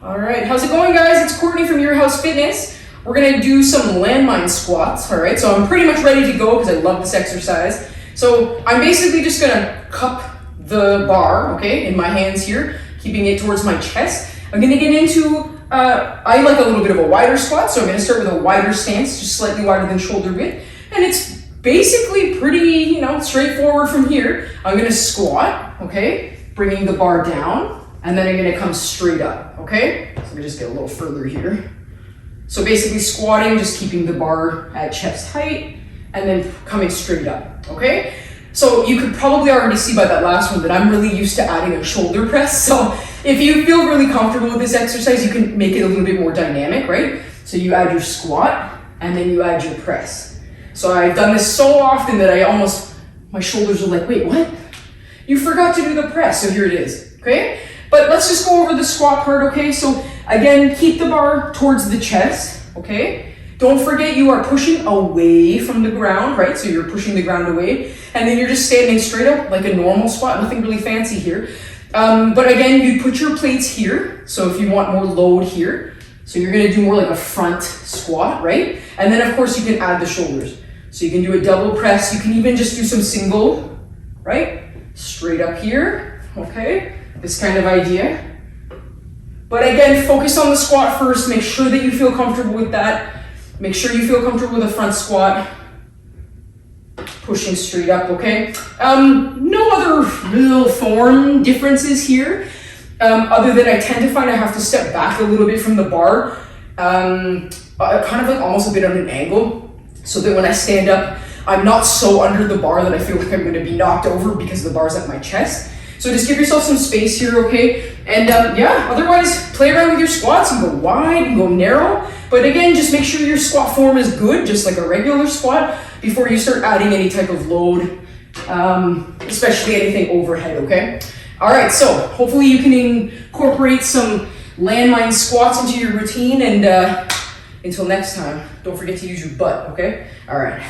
All right, how's it going, guys? It's Courtney from Your House Fitness. We're gonna do some landmine squats, all right? So I'm pretty much ready to go because I love this exercise. So I'm basically just gonna cup the bar, okay, in my hands here, keeping it towards my chest. I'm gonna get into, I like a little bit of a wider squat, so I'm gonna start with a wider stance, just slightly wider than shoulder width. And it's basically pretty, straightforward from here. I'm gonna squat, okay, bringing the bar down. And then I'm gonna come straight up, okay? So let me just get a little further here. So basically squatting, just keeping the bar at chest height, and then coming straight up, okay? So you could probably already see by that last one that I'm really used to adding a shoulder press. So if you feel really comfortable with this exercise, you can make it a little bit more dynamic, right? So you add your squat, and then you add your press. So I've done this so often that my shoulders are like, wait, what? You forgot to do the press, so here it is, okay? But let's just go over the squat part, okay? So again, keep the bar towards the chest, okay? Don't forget you are pushing away from the ground, right? So you're pushing the ground away, and then you're just standing straight up like a normal squat, nothing really fancy here. But again, you put your plates here, so if you want more load here, so you're gonna do more like a front squat, right? And then of course you can add the shoulders. So you can do a double press, you can even just do some single, right? Straight up here, okay? This kind of idea. But again, focus on the squat first. Make sure that you feel comfortable with that. Make sure you feel comfortable with a front squat. Pushing straight up, okay? No other real form differences here, other than I tend to find I have to step back a little bit from the bar, kind of like almost a bit on an angle, so that when I stand up, I'm not so under the bar that I feel like I'm gonna be knocked over because the bar's at my chest. So just give yourself some space here, okay? And yeah, otherwise play around with your squats. You can go wide, you can go narrow. But again, just make sure your squat form is good, just like a regular squat, before you start adding any type of load, especially anything overhead, okay? All right, so hopefully you can incorporate some landmine squats into your routine, and until next time, don't forget to use your butt, okay? All right.